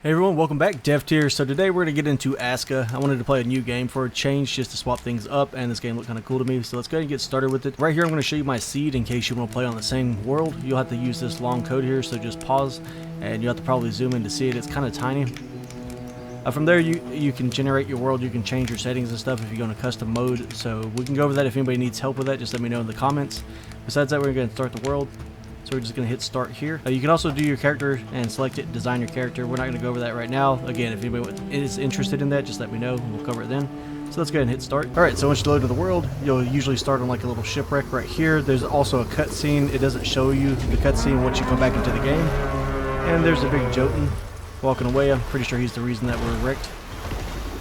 Hey everyone, welcome back, Deft here. So today we're going to get into Aska. I wanted to play a new game for a change just to swap things up, and this game looked kind of cool to me, so let's go ahead and get started with it. Right here I'm going to show you my seed in case you want to play on the same world. You'll have to use this long code here, so just pause, and you'll have to probably zoom in to see it. It's kind of tiny. From there you can generate your world, you can change your settings and stuff if you go in a custom mode, so we can go over that. If anybody needs help with that, just let me know in the comments. Besides that, we're going to start the world. So we're just going to hit start here. You can also do your character and select it, design your character. We're not going to go over that right now. Again, if anybody is interested in that, just let me know and we'll cover it then. So let's go ahead and hit start. Alright, so once you load to the world, you'll usually start on like a little shipwreck right here. There's also a cutscene. It doesn't show you the cutscene once you come back into the game. And there's a big Jotun walking away. I'm pretty sure he's the reason that we're wrecked.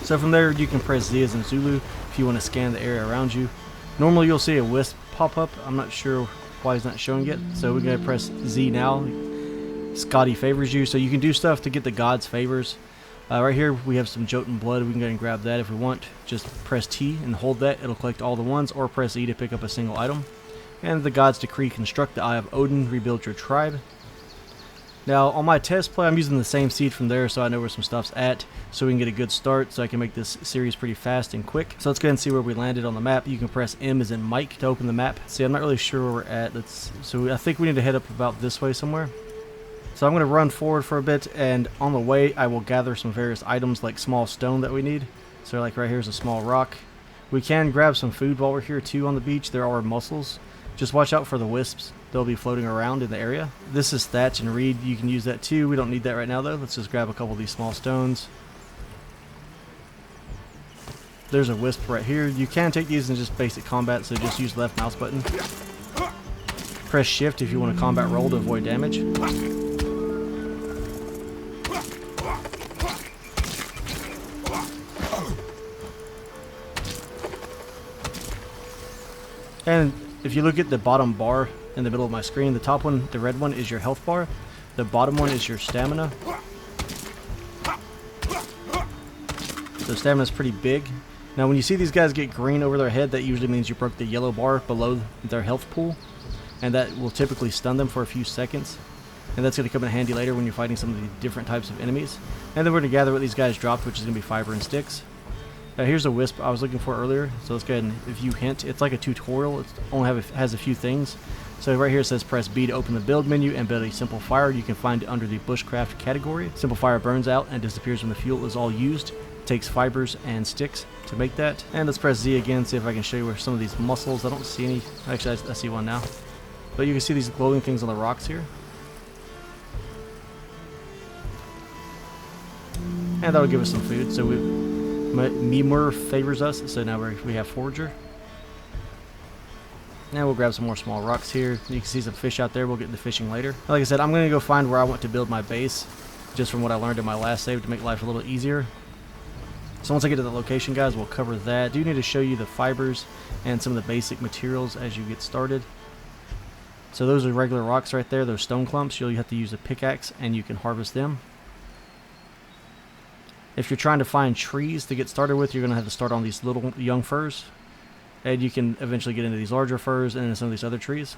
So from there, you can press Z as in Zulu if you want to scan the area around you. Normally you'll see a wisp pop up. I'm not sure why he's not showing it, so we're going to press Z now. Scotty favors you, so you can do stuff to get the gods favors. Right here we have some Jotun blood. We can go ahead and grab that if we want. Just press T and hold that, it'll collect all the ones, or press E to pick up a single item. And the gods decree, construct the Eye of Odin, rebuild your tribe. Now on my test play, I'm using the same seed from there, so I know where some stuff's at, so we can get a good start, so I can make this series pretty fast and quick. So let's go ahead and see where we landed on the map. You can press M as in Mike to open the map. See, I'm not really sure where we're at. So I think we need to head up about this way somewhere. So I'm going to run forward for a bit, and on the way I will gather some various items like small stone that we need. So like right here is a small rock. We can grab some food while we're here too on the beach. There are mussels. Just watch out for the wisps. They'll be floating around in the area. This is thatch and reed. You can use that too. We don't need that right now though. Let's just grab a couple of these small stones. There's a wisp right here. You can take these in just basic combat, so just use left mouse button. Press shift if you want to combat roll to avoid damage. And if you look at the bottom bar in the middle of my screen, the top one, the red one, is your health bar. The bottom one is your stamina. So stamina is pretty big. Now when you see these guys get green over their head, that usually means you broke the yellow bar below their health pool. And that will typically stun them for a few seconds. And that's going to come in handy later when you're fighting some of the different types of enemies. And then we're going to gather what these guys dropped, which is going to be fiber and sticks. Here's a wisp I was looking for earlier, so let's go ahead and, if you hint, it's like a tutorial, it only has a few things. So right here it says press B to open the build menu and build a simple fire. You can find it under the bushcraft category. Simple fire burns out and disappears when the fuel is all used. It takes fibers and sticks to make that. And let's press Z again, see if I can show you where some of these mussels, I don't see any, actually I see one now. But you can see these glowing things on the rocks here. And that'll give us some food, so Mimur favors us, so now we have Forager. Now we'll grab some more small rocks here. You can see some fish out there. We'll get into fishing later. Like I said, I'm going to go find where I want to build my base, just from what I learned in my last save to make life a little easier. So once I get to the location, guys, we'll cover that. I do need to show you the fibers and some of the basic materials as you get started. So those are regular rocks right there, those stone clumps. You'll have to use a pickaxe and you can harvest them. If you're trying to find trees to get started with, you're going to have to start on these little young firs. And you can eventually get into these larger firs and into some of these other trees.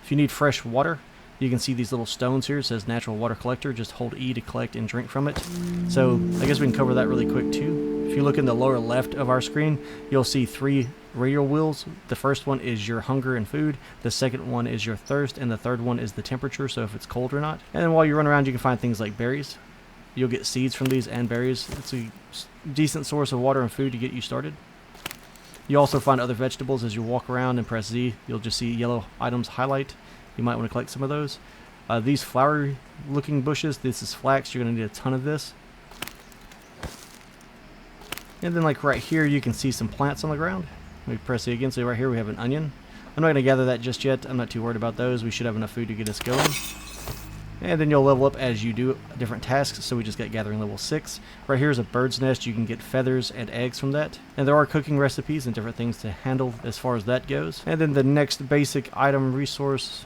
If you need fresh water, you can see these little stones here. It says natural water collector. Just hold E to collect and drink from it. So I guess we can cover that really quick too. If you look in the lower left of our screen, you'll see 3 radial wheels. The first one is your hunger and food. The second one is your thirst. And the third one is the temperature, so if it's cold or not. And then while you run around, you can find things like berries. You'll get seeds from these and berries. It's a decent source of water and food to get you started. You also find other vegetables as you walk around and press Z. You'll just see yellow items highlight. You might want to collect some of those. These flowery looking bushes, this is flax. You're going to need a ton of this. And then like right here, you can see some plants on the ground. We press Z again. So right here we have an onion. I'm not going to gather that just yet. I'm not too worried about those. We should have enough food to get us going. And then you'll level up as you do different tasks, so we just got gathering level 6. Right here is a bird's nest. You can get feathers and eggs from that. And there are cooking recipes and different things to handle as far as that goes. And then the next basic item resource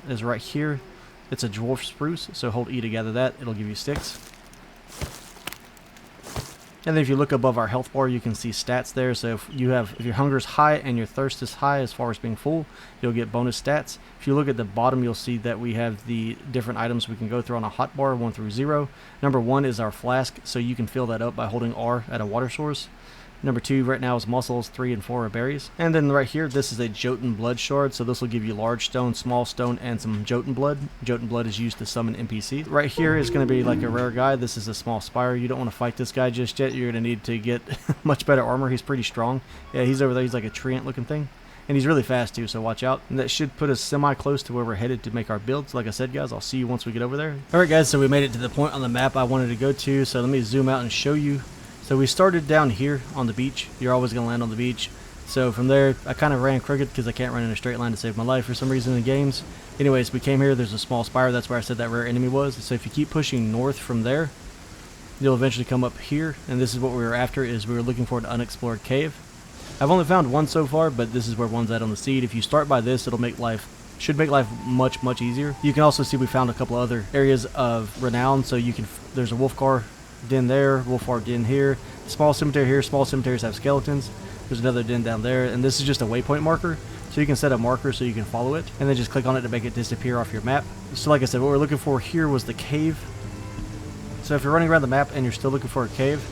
is right here. It's a dwarf spruce, so hold E to gather that. It'll give you sticks. And then if you look above our health bar, you can see stats there. So if your hunger is high and your thirst is high as far as being full, you'll get bonus stats. If you look at the bottom, you'll see that we have the different items we can go through on a hotbar, 1 through 0. Number 1 is our flask, so you can fill that up by holding R at a water source. Number 2 right now is mussels, 3 and 4 are berries. And then right here, this is a Jotun blood shard, so this will give you large stone, small stone, and some Jotun blood. Jotun blood is used to summon NPCs. Right here is going to be like a rare guy. This is a small spire. You don't want to fight this guy just yet. You're going to need to get much better armor. He's pretty strong. Yeah, he's over there. He's like a treant looking thing. And he's really fast too, so watch out. And that should put us semi-close to where we're headed to make our builds. Like I said, guys, I'll see you once we get over there. Alright guys, so we made it to the point on the map I wanted to go to, so let me zoom out and show you. So we started down here on the beach. You're always going to land on the beach. So from there, I kind of ran crooked because I can't run in a straight line to save my life for some reason in games. Anyways, we came here. There's a small spire. That's where I said that rare enemy was. So if you keep pushing north from there, you'll eventually come up here. And this is what we were after, is we were looking for an unexplored cave. I've only found one so far, but this is where one's at on the seed. If you start by this, should make life much easier. You can also see we found a couple other areas of renown. So there's a Wolfgar den there, Wolfgar den here, small cemetery here. Small cemeteries have skeletons. There's another den down there, and this is just a waypoint marker. So you can set a marker so you can follow it, and then just click on it to make it disappear off your map. So like I said, what we're looking for here was the cave. So if you're running around the map and you're still looking for a cave,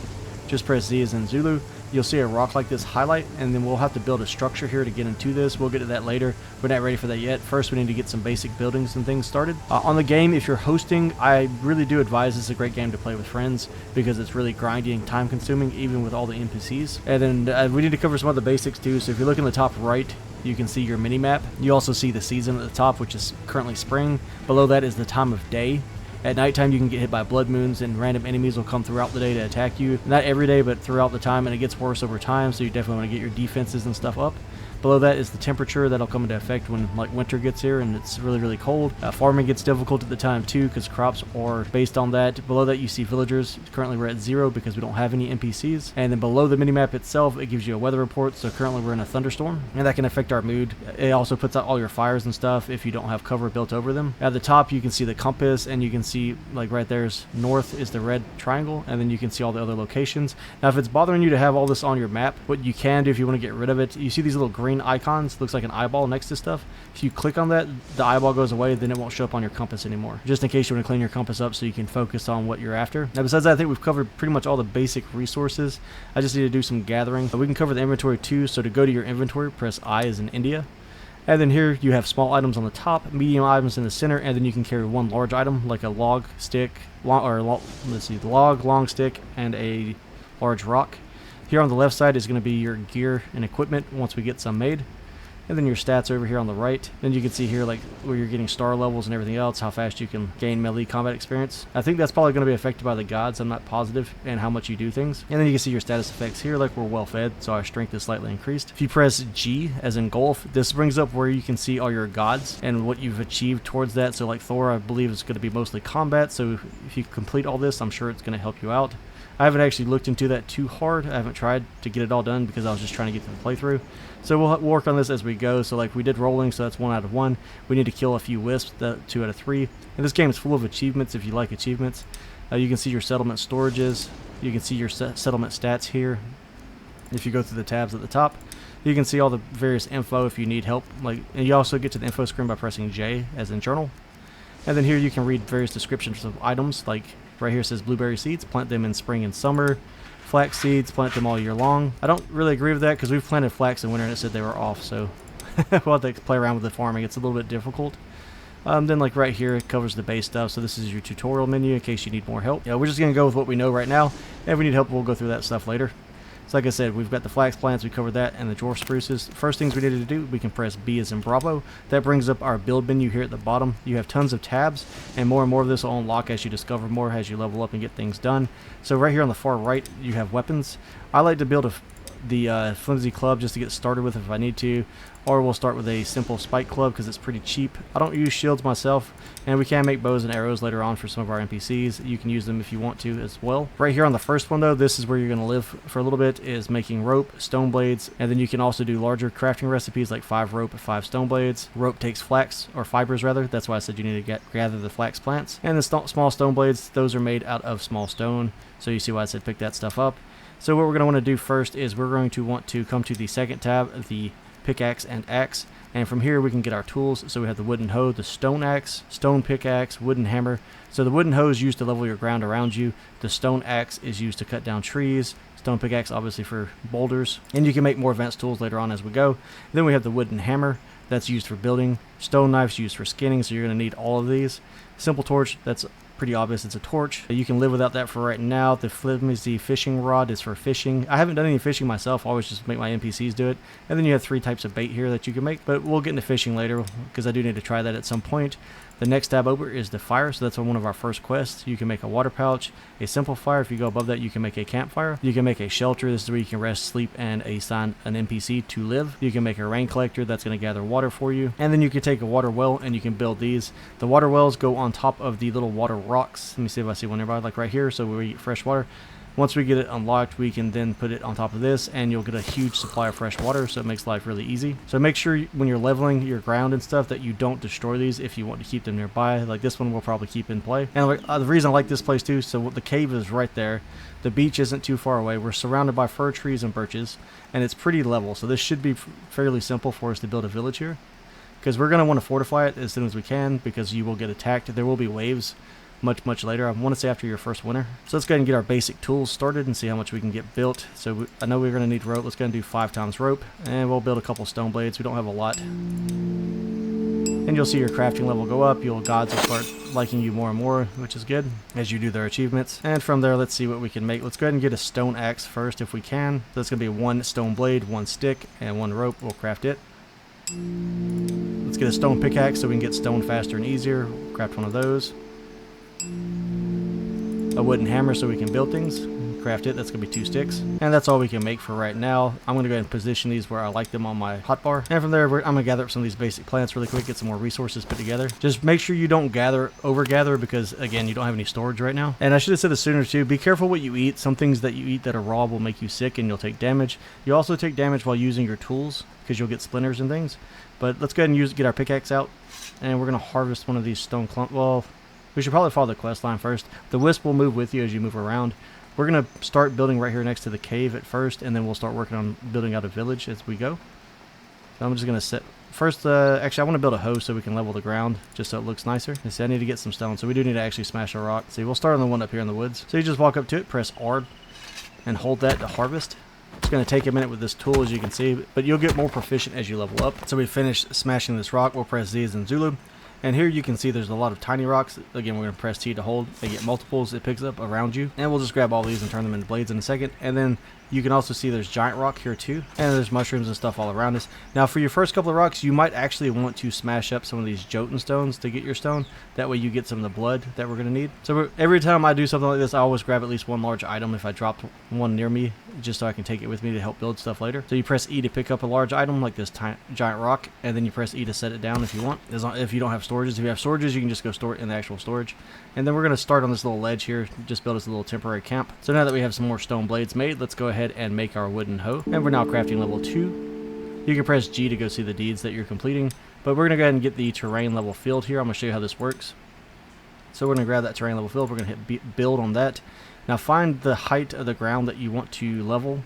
just press Z as in Zulu. You'll see a rock like this highlight, and then we'll have to build a structure here to get into this. We'll get to that later. We're not ready for that yet. First, we need to get some basic buildings and things started. On the game, if you're hosting, I really do advise this is a great game to play with friends because it's really grindy and time-consuming, even with all the NPCs. And then we need to cover some other basics too. So if you look in the top right, you can see your mini-map. You also see the season at the top, which is currently spring. Below that is the time of day. At nighttime, you can get hit by blood moons, and random enemies will come throughout the day to attack you. Not every day, but throughout the time, and it gets worse over time, so you definitely want to get your defenses and stuff up. Below that is the temperature. That'll come into effect when like winter gets here and it's really cold. Farming gets difficult at the time too because crops are based on that. Below that you see villagers. Currently we're at 0 because we don't have any NPCs. And then below the minimap itself, it gives you a weather report. So currently we're in a thunderstorm, and that can affect our mood. It also puts out all your fires and stuff if you don't have cover built over them. At the top you can see the compass, and you can see like right there's north is the red triangle, and then you can see all the other locations. Now if it's bothering you to have all this on your map, what you can do if you want to get rid of it, you see these little green icons, looks like an eyeball next to stuff. If you click on that, the eyeball goes away, then it won't show up on your compass anymore, just in case you want to clean your compass up so you can focus on what you're after. Now besides that, I think we've covered pretty much all the basic resources. I just need to do some gathering, but we can cover the inventory too. So to go to your inventory, press I as in India, and then here you have small items on the top, medium items in the center, and then you can carry one large item like a log, stick, log, long stick, and a large rock. Here on the left side is going to be your gear and equipment once we get some made. And then your stats over here on the right. Then you can see here like where you're getting star levels and everything else, how fast you can gain melee combat experience. I think that's probably going to be affected by the gods, I'm not positive, and how much you do things. And then you can see your status effects here, like we're well fed, so our strength is slightly increased. If you press G as in golf, this brings up where you can see all your gods and what you've achieved towards that. So like Thor, I believe is going to be mostly combat, so if you complete all this, I'm sure it's going to help you out. I haven't actually looked into that too hard. I haven't tried to get it all done because I was just trying to get through the playthrough. So we'll work on this as we go. So like we did rolling, so that's 1 out of 1. We need to kill a few wisps, 2 out of 3. And this game is full of achievements if you like achievements. You can see your settlement storages. You can see your settlement stats here. If you go through the tabs at the top, you can see all the various info if you need help. And you also get to the info screen by pressing J as in journal. And then here you can read various descriptions of items, like right here it says blueberry seeds, plant them in spring and summer. Flax seeds, plant them all year long. I don't really agree with that because we've planted flax in winter and it said they were off, so we'll have to play around with the farming. It's a little bit difficult. Then like right here it covers the base stuff, so this is your tutorial menu in case you need more help. Yeah, we're just going to go with what we know right now. If we need help, we'll go through that stuff later. So like I said, we've got the flax plants, we covered that, and the dwarf spruces. First things we needed to do, we can press B as in Bravo. That brings up our build menu here at the bottom. You have tons of tabs, and more of this will unlock as you discover more, as you level up and get things done. So right here on the far right, you have weapons. I like to build the flimsy club just to get started with if I need to, or we'll start with a simple spike club because it's pretty cheap. I don't use shields myself, and we can make bows and arrows later on for some of our NPCs. You can use them if you want to as well. Right here on the first one though, this is where you're going to live for a little bit, is making rope, stone blades, and then you can also do larger crafting recipes like 5 rope, 5 stone blades. Rope takes flax, or fibers rather, that's why I said you need to gather the flax plants. And the small stone blades, those are made out of small stone, so you see why I said pick that stuff up. So what we're going to want to do first is we're going to want to come to the second tab, the pickaxe and axe, and from here we can get our tools. So we have the wooden hoe, the stone axe, stone pickaxe, wooden hammer. So the wooden hoe is used to level your ground around you. The stone axe is used to cut down trees. Stone pickaxe obviously for boulders, and you can make more advanced tools later on as we go. Then we have the wooden hammer, that's used for building. Stone knives used for skinning, so you're going to need all of these. Simple torch, that's pretty obvious, it's a torch. You can live without that for right now. The flimsy fishing rod is for fishing. I haven't done any fishing myself, I always just make my NPCs do it. And then you have 3 types of bait here that you can make, but we'll get into fishing later because I do need to try that at some point. The next tab over is the fire, so that's on one of our first quests. You can make a water pouch, a simple fire. If you go above that, you can make a campfire. You can make a shelter. This is where you can rest, sleep, and assign an NPC to live. You can make a rain collector that's going to gather water for you. And then you can take a water well and you can build these. The water wells go on top of the little water rocks. Let me see if I see one nearby, like right here, so we get fresh water. Once we get it unlocked, we can then put it on top of this, and you'll get a huge supply of fresh water, so it makes life really easy. So make sure when you're leveling your ground and stuff that you don't destroy these if you want to keep them nearby. Like this one we'll probably keep in play. And the reason I like this place too, so the cave is right there. The beach isn't too far away. We're surrounded by fir trees and birches, and it's pretty level, so this should be fairly simple for us to build a village here. Because we're going to want to fortify it as soon as we can, because you will get attacked. There will be waves much later. I want to say after your first winter. So let's go ahead and get our basic tools started and see how much we can get built. So I know we're going to need rope. Let's go ahead and do 5 times rope, and we'll build a couple stone blades. We don't have a lot. And you'll see your crafting level go up. Your gods will start liking you more and more, which is good, as you do their achievements. And from there, let's see what we can make. Let's go ahead and get a stone axe first if we can. So that's going to be 1 stone blade, 1 stick, and 1 rope. We'll craft it. Let's get a stone pickaxe so we can get stone faster and easier. Craft one of those. A wooden hammer so we can build things. Craft it. That's going to be 2 sticks. And that's all we can make for right now. I'm going to go ahead and position these where I like them on my hotbar. And from there, I'm going to gather up some of these basic plants really quick, get some more resources put together. Just make sure you don't over-gather, because, again, you don't have any storage right now. And I should have said this sooner, too. Be careful what you eat. Some things that you eat that are raw will make you sick and you'll take damage. You also take damage while using your tools, because you'll get splinters and things. But let's go ahead and get our pickaxe out. And we're going to harvest one of these stone clumps. Well, we should probably follow the quest line first. The wisp will move with you as you move around. We're going to start building right here next to the cave at first, and then we'll start working on building out a village as we go. So I'm just going to set... First, actually, I want to build a hoe so we can level the ground, just so it looks nicer. I need to get some stone, so we do need to actually smash a rock. See, we'll start on the one up here in the woods. So you just walk up to it, press R, and hold that to harvest. It's going to take a minute with this tool, as you can see, but you'll get more proficient as you level up. So we finished smashing this rock. We'll press Z as in Zulu. And here you can see there's a lot of tiny rocks. Again, we're going to press T to hold. They get multiples. It picks up around you. And we'll just grab all these and turn them into blades in a second. And then you can also see there's giant rock here too. And there's mushrooms and stuff all around us. Now for your first couple of rocks, you might actually want to smash up some of these Jotun stones to get your stone. That way you get some of the blood that we're going to need. So every time I do something like this, I always grab at least one large item if I dropped one near me, just so I can take it with me to help build stuff later. So you press E to pick up a large item like this giant rock, and then you press E to set it down if you want. If you don't have storages. If you have storages, you can just go store it in the actual storage. And then we're going to start on this little ledge here, just build us a little temporary camp. So now that we have some more stone blades made, let's go ahead and make our wooden hoe. And we're now crafting level 2. You can press G to go see the deeds that you're completing. But we're going to go ahead and get the terrain level field here. I'm going to show you how this works. So we're going to grab that terrain level field. We're going to hit build on that. Now find the height of the ground that you want to level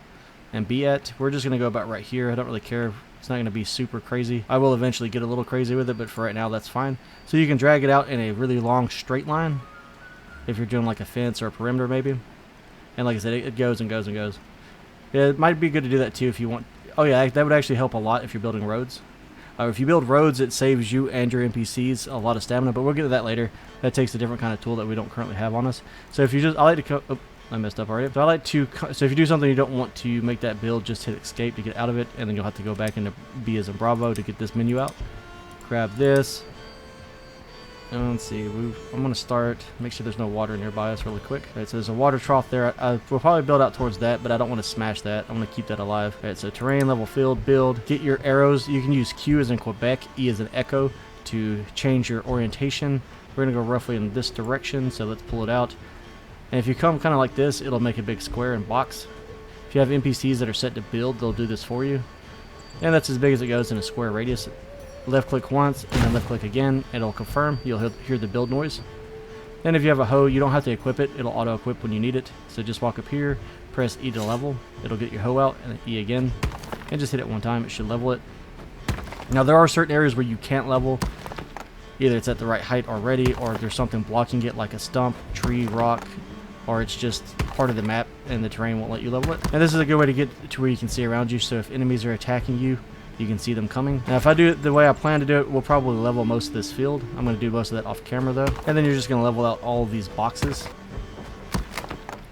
and be at. We're just going to go about right here. I don't really care. It's not going to be super crazy. I will eventually get a little crazy with it, but for right now that's fine. So you can drag it out in a really long straight line if you're doing like a fence or a perimeter maybe. And like I said, it goes and goes and goes. Yeah, it might be good to do that too if you want. Oh yeah, that would actually help a lot if you're building roads. If you build roads, it saves you and your NPCs a lot of stamina, but we'll get to that later. That takes a different kind of tool that we don't currently have on us. So if you just, I like to, oh, I messed up already. So I like to, so if you do something you don't want to make that build, just hit escape to get out of it, and then you'll have to go back into B as in Bravo to get this menu out. Grab this. And let's see, I'm going to start, make sure there's no water nearby us really quick. Alright, so there's a water trough there. We'll probably build out towards that, but I don't want to smash that. I want to keep that alive. Alright, so terrain, level field, build. Get your arrows. You can use Q as in Quebec, E as in Echo to change your orientation. We're going to go roughly in this direction, so let's pull it out. And if you come kind of like this, it'll make a big square and box. If you have NPCs that are set to build, they'll do this for you. And that's as big as it goes in a square radius. Left click once and then left click again, it'll confirm. You'll hear the build noise. Then if you have a hoe, you don't have to equip it. It'll auto-equip when you need it. So just walk up here, press E to level. It'll get your hoe out, and then E again. And just hit it one time. It should level it. Now there are certain areas where you can't level. Either it's at the right height already, or there's something blocking it like a stump, tree, rock, or it's just part of the map and the terrain won't let you level it. And this is a good way to get to where you can see around you, so if enemies are attacking you, you can see them coming. Now if I do it the way I plan to do it, we'll probably level most of this field. I'm going to do most of that off camera though. And then you're just going to level out all of these boxes.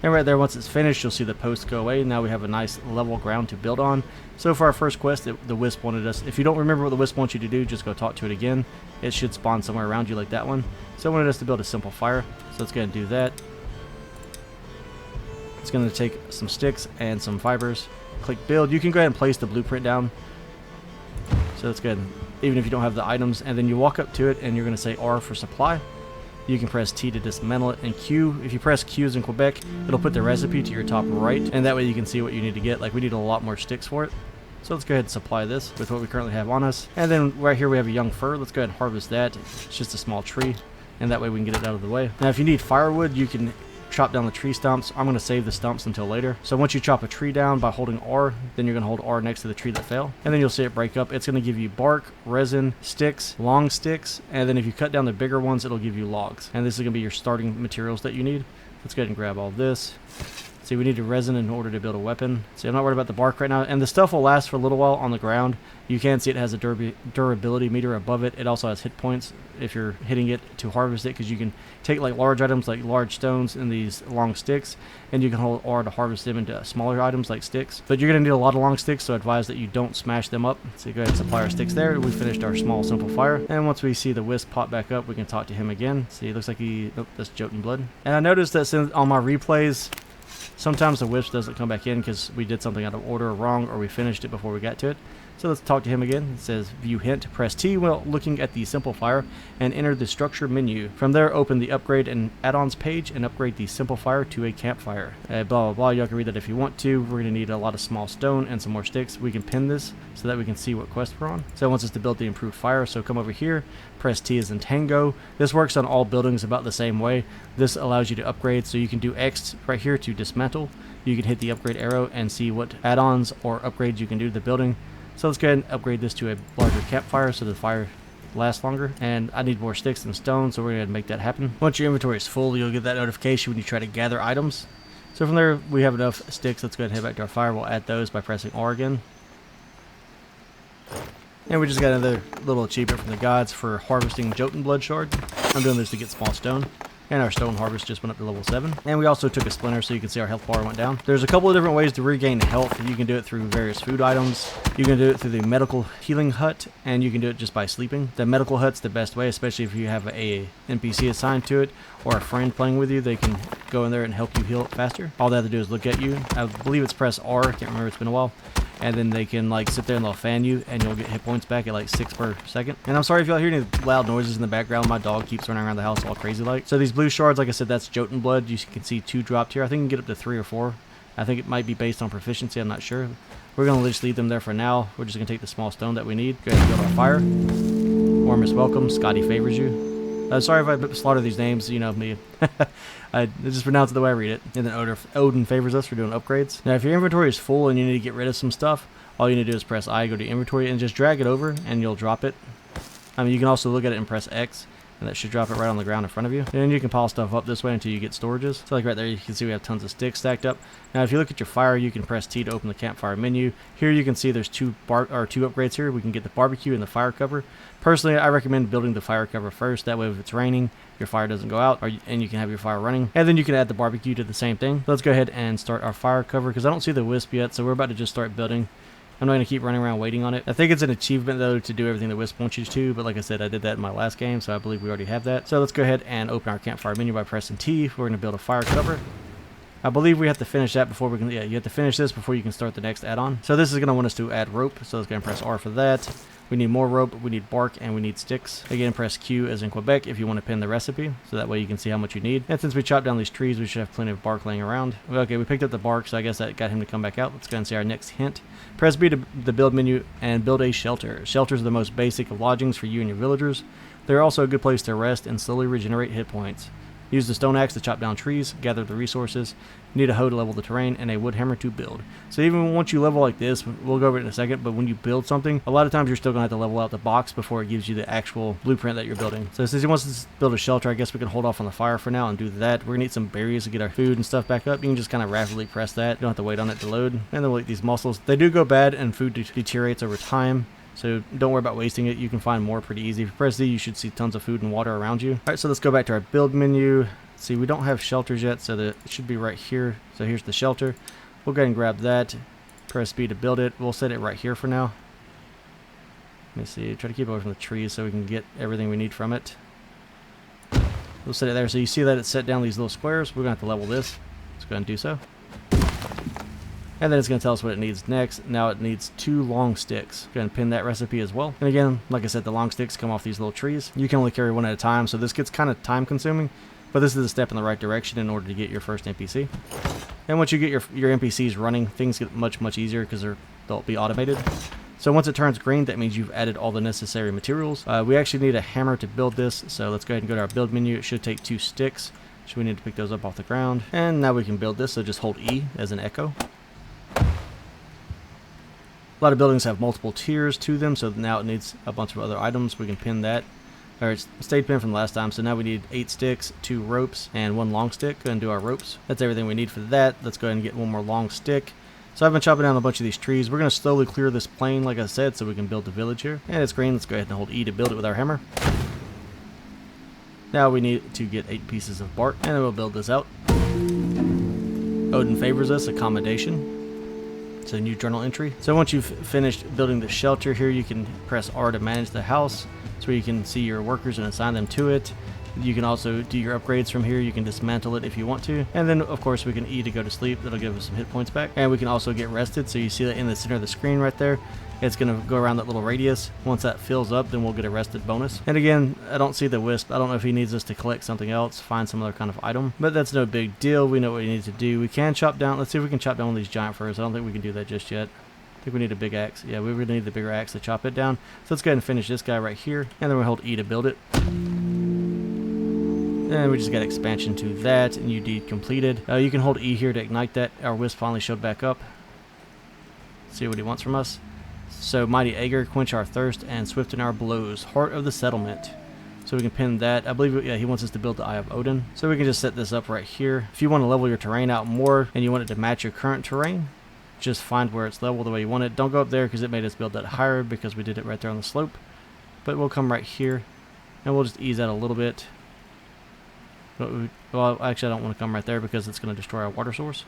And right there, once it's finished, you'll see the posts go away. Now we have a nice level ground to build on. So for our first quest, the wisp wanted us, if you don't remember what the wisp wants you to do, just go talk to it again. It should spawn somewhere around you like that one. So it wanted us to build a simple fire. So let's go ahead and do that. It's going to take some sticks and some fibers. Click build. You can go ahead and place the blueprint down. So that's good, even if you don't have the items. And then you walk up to it and you're going to say R for supply. You can press T to dismantle it, and Q. If you press Q as in Quebec, it'll put the recipe to your top right, and that way you can see what you need to get. Like, we need a lot more sticks for it. So let's go ahead and supply this with what we currently have on us. And then right here we have a young fir. Let's go ahead and harvest that. It's just a small tree, and that way we can get it out of the way. Now if you need firewood, you can chop down the tree stumps. I'm going to save the stumps until later. So once you chop a tree down by holding R, then you're going to hold R next to the tree that fell, and then you'll see it break up. It's going to give you bark, resin, sticks, long sticks, and then if you cut down the bigger ones, it'll give you logs. And this is going to be your starting materials that you need. Let's go ahead and grab all this. See, we need a resin in order to build a weapon. See, I'm not worried about the bark right now, and the stuff will last for a little while on the ground. You can see it has a durability meter above it. It also has hit points if you're hitting it to harvest it, because you can take like large items like large stones and these long sticks, and you can hold R to harvest them into smaller items like sticks. But you're going to need a lot of long sticks, so I advise that you don't smash them up. So go ahead and supply our sticks there. We finished our small simple fire, and once we see the wisp pop back up, we can talk to him again. See, it looks like nope, that's Jotun blood. And I noticed that since on my replays, sometimes the wisp doesn't come back in because we did something out of order or wrong, or we finished it before we got to it. So let's talk to him again. It says view hint, press T while looking at the simple fire and enter the structure menu. From there, open the upgrade and add-ons page and upgrade the simple fire to a campfire. Blah blah blah. Y'all can read that if you want to. We're going to need a lot of small stone and some more sticks. We can pin this so that we can see what quest we're on. So it wants us to build the improved fire. So come over here, press T as in tango. This works on all buildings about the same way. This allows you to upgrade, so you can do X right here to dismantle. You can hit the upgrade arrow and see what add-ons or upgrades you can do to the building. So let's go ahead and upgrade this to a larger campfire so the fire lasts longer. And I need more sticks and stone, so we're going to make that happen. Once your inventory is full, you'll get that notification when you try to gather items. So from there, we have enough sticks. Let's go ahead and head back to our fire. We'll add those by pressing R again. And we just got another little achievement from the gods for harvesting Jotun blood shard. I'm doing this to get small stone. And our stone harvest just went up to level 7. And we also took a splinter, so you can see our health bar went down. There's a couple of different ways to regain health. You can do it through various food items. You can do it through the medical healing hut, and you can do it just by sleeping. The medical hut's the best way, especially if you have a NPC assigned to it or a friend playing with you. They can go in there and help you heal it faster. All they have to do is look at you. I believe it's press R. I can't remember. It's been a while. And then they can like sit there and they'll fan you, and you'll get hit points back at like 6 per second. And I'm sorry if y'all hear any loud noises in the background. My dog keeps running around the house all crazy like. So these blue shards, like I said, that's Jotun blood. You can see 2 dropped here. I think you can get up to 3 or 4. I think it might be based on proficiency. I'm not sure. We're going to just leave them there for now. We're just going to take the small stone that we need. Go ahead and build our fire. Warmest welcome. Scotty favors you. Sorry if I slaughter these names. You know me. I just pronounce it the way I read it. And then Odin favors us for doing upgrades. Now, if your inventory is full and you need to get rid of some stuff, all you need to do is press I, go to inventory, and just drag it over, and you'll drop it. I mean, you can also look at it and press X, and that should drop it right on the ground in front of you. And you can pile stuff up this way until you get storages. So like right there, you can see we have tons of sticks stacked up. Now, if you look at your fire, you can press T to open the campfire menu. Here you can see there's two upgrades here. We can get the barbecue and the fire cover. Personally, I recommend building the fire cover first. That way, if it's raining, your fire doesn't go out, and you can have your fire running. And then you can add the barbecue to the same thing. Let's go ahead and start our fire cover, because I don't see the wisp yet, so we're about to just start building. I'm not going to keep running around waiting on it. I think it's an achievement, though, to do everything the wisp wants you to, but like I said, I did that in my last game, so I believe we already have that. So let's go ahead and open our campfire menu by pressing T. We're going to build a fire cover. I believe we have to finish that before we can, you have to finish this before you can start the next add-on. So this is going to want us to add rope, so let's go and press R for that. We need more rope, we need bark, and we need sticks. Again, press Q as in Quebec if you want to pin the recipe, so that way you can see how much you need. And since we chopped down these trees, we should have plenty of bark laying around. Okay, we picked up the bark, so I guess that got him to come back out. Let's go and see our next hint. Press B to the build menu and build a shelter. Shelters are the most basic of lodgings for you and your villagers. They're also a good place to rest and slowly regenerate hit points. Use the stone axe to chop down trees, gather the resources. You need a hoe to level the terrain, and a wood hammer to build. So even once you level like this, we'll go over it in a second, but when you build something, a lot of times you're still going to have to level out the box before it gives you the actual blueprint that you're building. So since he wants us to build a shelter, I guess we can hold off on the fire for now and do that. We're going to need some berries to get our food and stuff back up. You can just kind of rapidly press that. You don't have to wait on it to load. And then we'll eat these mussels. They do go bad, and food deteriorates over time. So don't worry about wasting it. You can find more pretty easy. If you press Z, you should see tons of food and water around you. Alright, so let's go back to our build menu. See, we don't have shelters yet, so it should be right here. So here's the shelter. We'll go ahead and grab that. Press B to build it. We'll set it right here for now. Let me see. Try to keep it away from the trees so we can get everything we need from it. We'll set it there. So you see that it's set down these little squares. We're going to have to level this. Let's go ahead and do so. And then it's going to tell us what it needs next. Now it needs 2 long sticks. Go ahead and pin that recipe as well. And again, like I said, the long sticks come off these little trees. You can only carry one at a time, so this gets kind of time consuming. But this is a step in the right direction in order to get your first NPC. And once you get your NPCs running, things get much easier because they'll be automated. So once it turns green, that means you've added all the necessary materials. We actually need a hammer to build this, so let's go ahead and go to our build menu. It should take 2 sticks, so we need to pick those up off the ground. And now we can build this, so just hold E as an echo. A lot of buildings have multiple tiers to them, so now it needs a bunch of other items. We can pin that. Or it stayed pinned from last time, so now we need 8 sticks, 2 ropes, and 1 long stick. Go ahead and do our ropes. That's everything we need for that. Let's go ahead and get 1 more long stick. So I've been chopping down a bunch of these trees. We're going to slowly clear this plain, like I said, so we can build the village here. And it's green. Let's go ahead and hold E to build it with our hammer. Now we need to get 8 pieces of bark, and then we'll build this out. Odin favors us, accommodation. It's a new journal entry. So once you've finished building the shelter here, you can press R to manage the house. So you can see your workers and assign them to it. You can also do your upgrades from here. You can dismantle it if you want to. And then, of course, we can E to go to sleep. That'll give us some hit points back. And we can also get rested. So you see that in the center of the screen right there. It's going to go around that little radius. Once that fills up, then we'll get a rested bonus. And again, I don't see the wisp. I don't know if he needs us to collect something else, find some other kind of item. But that's no big deal. We know what we need to do. We can chop down. Let's see if we can chop down one of these giant firs. I don't think we can do that just yet. I think we need a big axe. Yeah, we really need the bigger axe to chop it down. So let's go ahead and finish this guy right here. And then we'll hold E to build it. And we just got expansion to that. And UD completed. You can hold E here to ignite that. Our wisp finally showed back up. Let's see what he wants from us. So Mighty Ager, quench our thirst, and swift in our blows. Heart of the settlement. So we can pin that. I believe, yeah, he wants us to build the Eye of Odin. So we can just set this up right here. If you want to level your terrain out more and you want it to match your current terrain, just find where it's leveled the way you want it. Don't go up there because it made us build that higher because we did it right there on the slope. But we'll come right here and we'll just ease that a little bit. Well, actually I don't want to come right there because it's going to destroy our water source.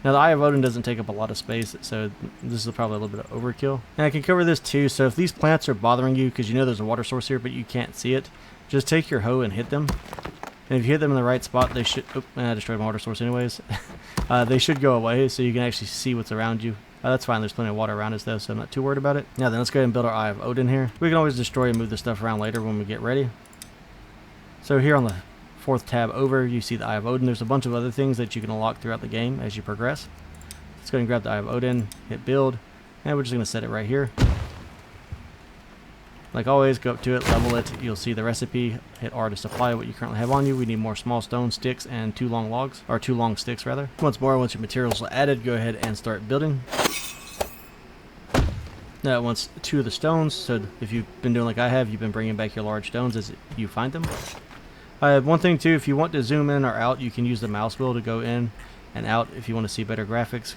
Now the Eye of Odin doesn't take up a lot of space, so this is probably a little bit of overkill. And I can cover this too, so if these plants are bothering you because you know there's a water source here but you can't see it, just take your hoe and hit them. And if you hit them in the right spot, they should... Oh, I destroyed my water source anyways. They should go away so you can actually see what's around you. That's fine, there's plenty of water around us though, so I'm not too worried about it. Now then, let's go ahead and build our Eye of Odin here. We can always destroy and move the stuff around later when we get ready. So here on the 4th tab over, you see the Eye of Odin. There's a bunch of other things that you can unlock throughout the game as you progress. Let's go ahead and grab the Eye of Odin, hit build, and we're just going to set it right here. Like always, go up to it, level it, you'll see the recipe, hit R to supply what you currently have on you. We need more small stone sticks and 2 long logs, or 2 long sticks rather. Once more, once your materials are added, go ahead and start building. Now it wants 2 of the stones, so if you've been doing like I have, you've been bringing back your large stones as you find them. One thing too, if you want to zoom in or out, you can use the mouse wheel to go in and out if you want to see better graphics.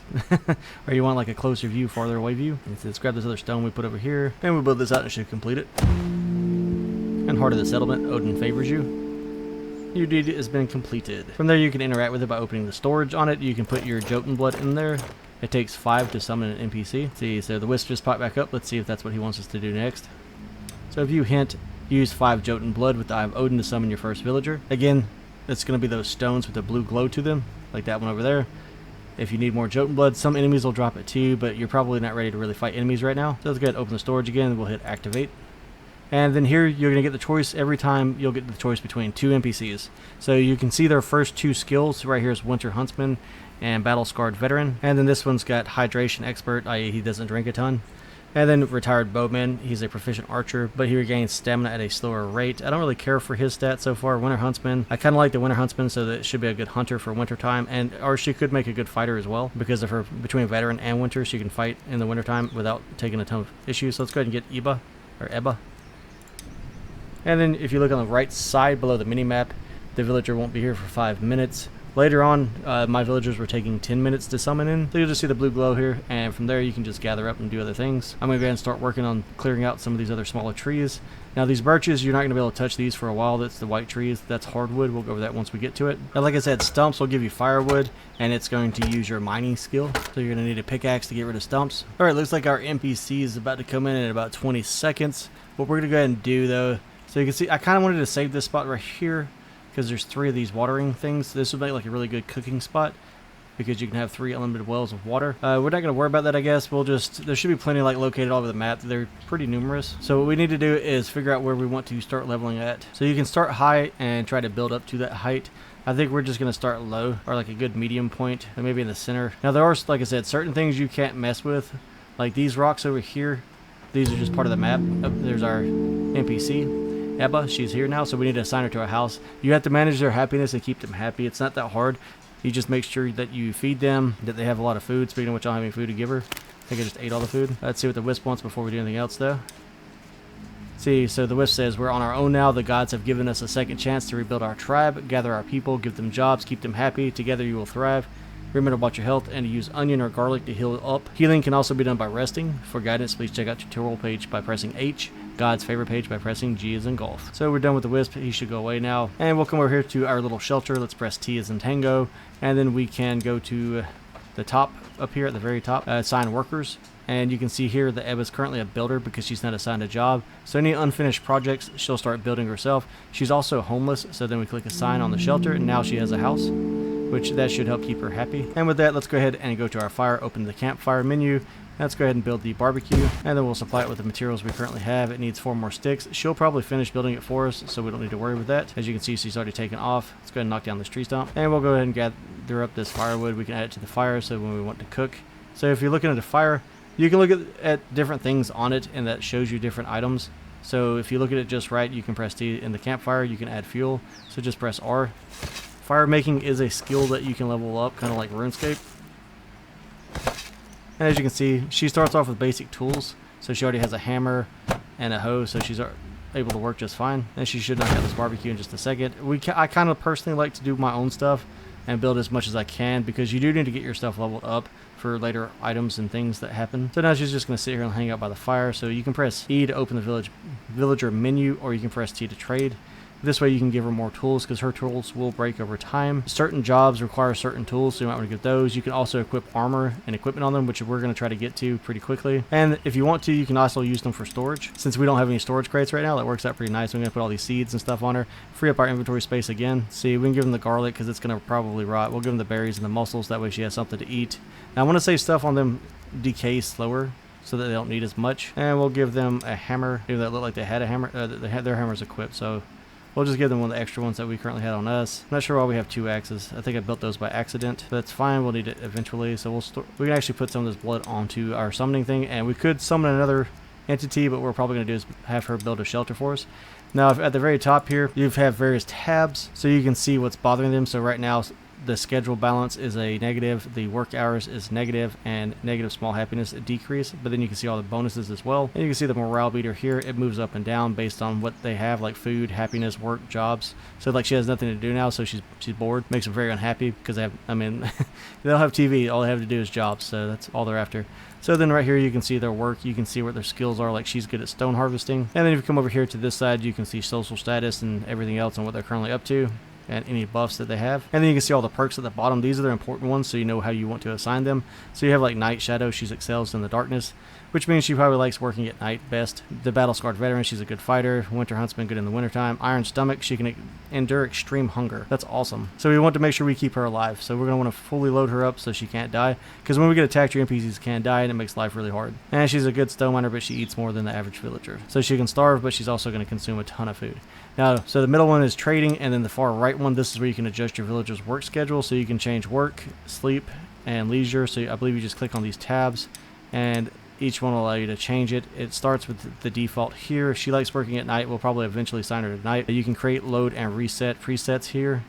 Or you want like a closer view, farther away view. Let's grab this other stone we put over here, and we'll build this out and it should complete it. And Heart of the Settlement, Odin favors you. Your deed has been completed. From there you can interact with it by opening the storage on it. You can put your Jotun blood in there. It takes 5 to summon an NPC. See, so the wisp just popped back up. Let's see if that's what he wants us to do next. So if you hint, use 5 Jotun blood with the Eye of Odin to summon your first villager. Again, it's going to be those stones with the blue glow to them, like that one over there. If you need more Jotun blood, some enemies will drop it too, but you're probably not ready to really fight enemies right now. So let's go ahead and open the storage again. We'll hit activate. And then here you're going to get the choice every time. You'll get the choice between 2 NPCs. So you can see their first 2 skills. Right here is Winter Huntsman and Battle Scarred Veteran. And then this one's got Hydration Expert, i.e. he doesn't drink a ton. And then retired bowman, he's a proficient archer, but he regains stamina at a slower rate. I don't really care for his stats so far. Winter huntsman, I kind of like the winter huntsman, so that it should be a good hunter for wintertime, or she could make a good fighter as well, because of her between veteran and winter, she can fight in the wintertime without taking a ton of issues. So let's go ahead and get Eba. And then if you look on the right side below the mini-map, the villager won't be here for 5 minutes. Later on, my villagers were taking 10 minutes to summon in. So you'll just see the blue glow here, and from there you can just gather up and do other things. I'm going to go ahead and start working on clearing out some of these other smaller trees. Now these birches, you're not going to be able to touch these for a while. That's the white trees. That's hardwood. We'll go over that once we get to it. Now, like I said, stumps will give you firewood, and it's going to use your mining skill. So you're going to need a pickaxe to get rid of stumps. Alright, looks like our NPC is about to come in about 20 seconds. What we're going to go ahead and do, though, so you can see I kind of wanted to save this spot right here, because there's 3 of these watering things. This would make like a really good cooking spot, because you can have 3 unlimited wells of water. We're not going to worry about that, I guess. We'll just, there should be plenty like located all over the map. They're pretty numerous. So what we need to do is figure out where we want to start leveling at. So you can start high and try to build up to that height. I think we're just going to start low, or like a good medium point, and maybe in the center. Now there are, like I said, certain things you can't mess with. Like these rocks over here, these are just part of the map. There's our NPC. Eba, she's here now, so we need to assign her to a house. You have to manage their happiness and keep them happy. It's not that hard. You just make sure that you feed them, that they have a lot of food. Speaking of which, I don't have any food to give her. I think I just ate all the food. Let's see what the wisp wants before we do anything else, though. See, so the wisp says, we're on our own now. The gods have given us a second chance to rebuild our tribe, gather our people, give them jobs, keep them happy. Together you will thrive. Remember about your health and to use onion or garlic to heal up. Healing can also be done by resting. For guidance, please check out tutorial page by pressing H. God's favorite page by pressing G as in golf. So we're done with the wisp. He should go away now. And we'll come over here to our little shelter. Let's press T as in tango. And then we can go to the top up here at the very top. Assign workers. And you can see here that Eba's currently a builder because she's not assigned a job. So any unfinished projects, she'll start building herself. She's also homeless. So then we click assign on the shelter, and now she has a house, which that should help keep her happy. And with that, let's go ahead and go to our fire, open the campfire menu. Let's go ahead and build the barbecue, and then we'll supply it with the materials we currently have. It needs 4 more sticks. She'll probably finish building it for us, so we don't need to worry with that. As you can see, she's already taken off. Let's go ahead and knock down this tree stump, and we'll go ahead and gather up this firewood. We can add it to the fire so when we want to cook. So if you're looking at a fire, you can look at different things on it, and that shows you different items. So if you look at it just right, you can press T. In the campfire, you can add fuel, so just press R. Fire making is a skill that you can level up, kind of like RuneScape. And as you can see, she starts off with basic tools, so she already has a hammer and a hoe, so she's able to work just fine. And she should not have this barbecue in just a second. I kind of personally like to do my own stuff and build as much as I can, because you do need to get your stuff leveled up for later items and things that happen. So now she's just going to sit here and hang out by the fire. So you can press E to open the villager menu, or you can press T to trade. This way you can give her more tools, because her tools will break over time. Certain jobs require certain tools, so you might want to get those. You can also equip armor and equipment on them, which we're going to try to get to pretty quickly. And if you want to, you can also use them for storage. Since we don't have any storage crates right now, that works out pretty nice. We're going to put all these seeds and stuff on her, free up our inventory space again. See, we can give them the garlic because it's going to probably rot. We'll give them the berries and the mussels, that way she has something to eat. Now I want to save stuff on them decay slower, so that they don't need as much. And we'll give them a hammer, even though it looked like they had a hammer. They had their hammers equiped, so we'll just give them one of the extra ones that we currently had on us. I'm not sure why we have 2 axes. I think I built those by accident, but that's fine. We'll need it eventually. So we can actually put some of this blood onto our summoning thing, and we could summon another entity, but what we're probably going to do is have her build a shelter for us. Now, at the very top here, you have various tabs, so you can see what's bothering them. So right now, the schedule balance is a negative, the work hours is negative, and negative small happiness decrease. But then you can see all the bonuses as well, and you can see the morale meter here. It moves up and down based on what they have, like food, happiness, work, jobs. So like she has nothing to do now, so she's bored. Makes her very unhappy because they don't have TV. All they have to do is jobs, so that's all they're after. So then right here you can see their work, you can see what their skills are, like she's good at stone harvesting. And then if you come over here to this side, you can see social status and everything else and what they're currently up to, and any buffs that they have. And then you can see all the perks at the bottom. These are the important ones, so you know how you want to assign them. So you have like Night Shadow, she excels in the darkness, which means she probably likes working at night best. The Battle Scarred Veteran, she's a good fighter. Winter Huntsman, good in the wintertime. Iron Stomach, she can endure extreme hunger. That's awesome. So we want to make sure we keep her alive. So we're going to want to fully load her up so she can't die, because when we get attacked, your NPCs can die, and it makes life really hard. And she's a good stone miner, but she eats more than the average villager. So she can starve, but she's also going to consume a ton of food. Now, so the middle one is trading, and then the far right one, this is where you can adjust your villager's work schedule. So you can change work, sleep, and leisure. So I believe you just click on these tabs, and Each one will allow you to change it. It starts with the default here. If she likes working at night, we'll probably eventually assign her to night. You can create, load, and reset presets here.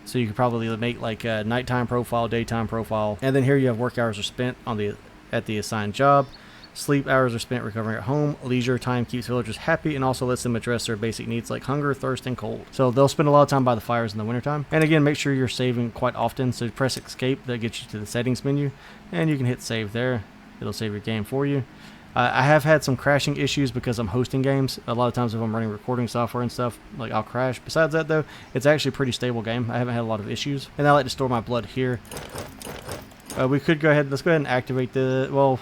So you could probably make like a nighttime profile, daytime profile. And then here you have work hours are spent on at the assigned job. Sleep hours are spent recovering at home. Leisure time keeps villagers happy and also lets them address their basic needs like hunger, thirst, and cold. So they'll spend a lot of time by the fires in the wintertime. And again, make sure you're saving quite often. So press escape, that gets you to the settings menu. And you can hit save there. It'll save your game for you. I have had some crashing issues because I'm hosting games. A lot of times if I'm running recording software and stuff, like I'll crash. Besides that though, it's actually a pretty stable game. I haven't had a lot of issues. And I like to store my blood here. We could go ahead, let's go ahead and activate well,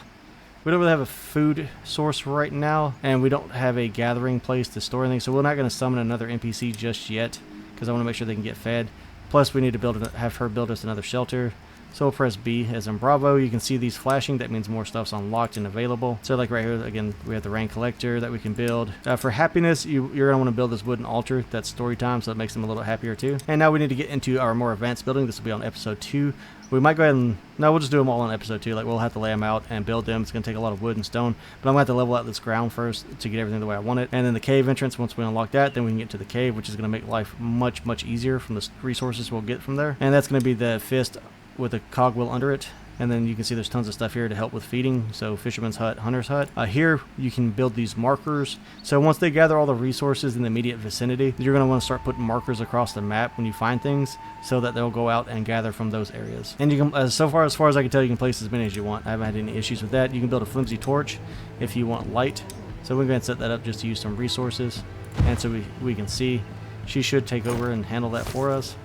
we don't really have a food source right now, and we don't have a gathering place to store anything, so we're not going to summon another NPC just yet, because I want to make sure they can get fed. Plus, we need to have her build us another shelter. So we'll press B as in Bravo. You can see these flashing. That means more stuff's unlocked and available. So like right here, again, we have the rain collector that we can build. For happiness, you're going to want to build this wooden altar. That's story time, so it makes them a little happier too. And now we need to get into our more advanced building. This will be on episode 2. We might go ahead and... No, we'll just do them all on episode 2. Like, we'll have to lay them out and build them. It's going to take a lot of wood and stone. But I'm going to have to level out this ground first to get everything the way I want it. And then the cave entrance, once we unlock that, then we can get to the cave, which is going to make life much, much easier from the resources we'll get from there. And that's going to be the fist with a cogwheel under it. And then you can see there's tons of stuff here to help with feeding. So fisherman's hut, hunter's hut. Here you can build these markers. So once they gather all the resources in the immediate vicinity, you're going to want to start putting markers across the map when you find things so that they'll go out and gather from those areas. And you can, as far as I can tell, you can place as many as you want. I haven't had any issues with that. You can build a flimsy torch if you want light. So we're going to set that up just to use some resources. And so we can see she should take over and handle that for us.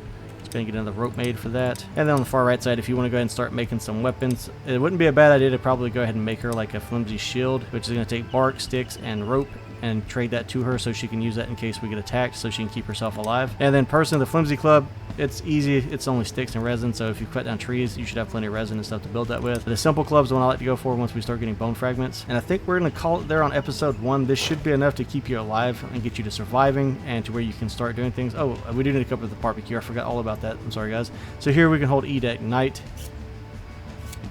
Gonna get another rope made for that. And then on the far right side, if you want to go ahead and start making some weapons, it wouldn't be a bad idea to probably go ahead and make her like a flimsy shield, which is going to take bark, sticks, and rope, and trade that to her so she can use that in case we get attacked, so she can keep herself alive. And then personally, the flimsy club, it's easy. It's only sticks and resin, so if you cut down trees, you should have plenty of resin and stuff to build that with. The simple club's the one I like to go for once we start getting bone fragments. And I think we're going to call it there on episode 1. This should be enough to keep you alive and get you to surviving and to where you can start doing things. Oh, we do need to cover the barbecue. I forgot all about that. I'm sorry, guys. So here we can hold E to ignite.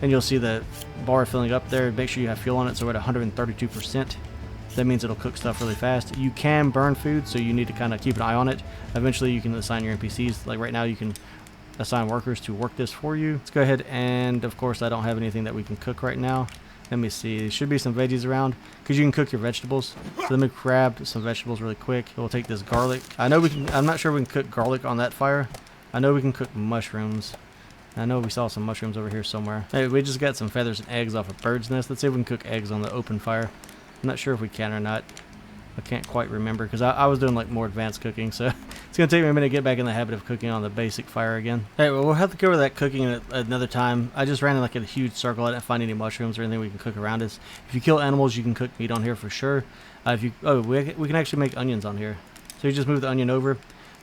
And you'll see the bar filling up there. Make sure you have fuel on it, so we're at 132%. That means it'll cook stuff really fast. You can burn food, so you need to kind of keep an eye on it. Eventually you can assign your NPCs. Like right now you can assign workers to work this for you. Let's go ahead and, of course, I don't have anything that we can cook right now. Let me see. There should be some veggies around because you can cook your vegetables. So let me grab some vegetables really quick. We'll take this garlic. I know we can, I'm not sure we can cook garlic on that fire. I know we can cook mushrooms. I know we saw some mushrooms over here somewhere. Hey, we just got some feathers and eggs off a bird's nest. Let's see if we can cook eggs on the open fire. I'm not sure if we can or not. I can't quite remember because I was doing like more advanced cooking, so it's going to take me a minute to get back in the habit of cooking on the basic fire again. Hey, well, we'll have to cover that cooking at another time. I just ran in like a huge circle. I didn't find any mushrooms or anything we can cook around us. If you kill animals, you can cook meat on here for sure. We can actually make onions on here. So you just move the onion over.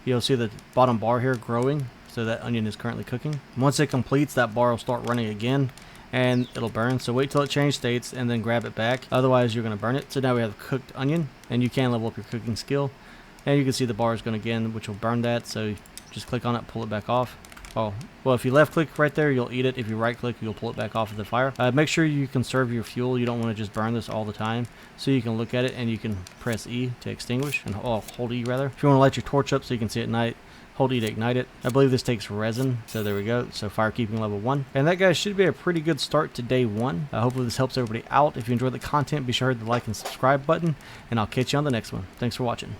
You'll see the bottom bar here growing. So that onion is currently cooking. Once it completes, that bar will start running again. And it'll burn, so wait till it changes states and then grab it back, otherwise you're going to burn it. So now we have cooked onion, and you can level up your cooking skill, and you can see the bar is going again, which will burn that. So just click on it, pull it back off. Oh, well, if you left click right there, you'll eat it. If you right click, you'll pull it back off of the fire. Make sure you conserve your fuel. You don't want to just burn this all the time. So you can look at it and you can press E to extinguish, and hold E rather. If you want to light your torch up so you can see at night, hold E to ignite it. I believe this takes resin, so there we go. So firekeeping level 1. And that, guys, should be a pretty good start to day 1. Hopefully this helps everybody out. If you enjoyed the content, be sure to hit the like and subscribe button, and I'll catch you on the next one. Thanks for watching.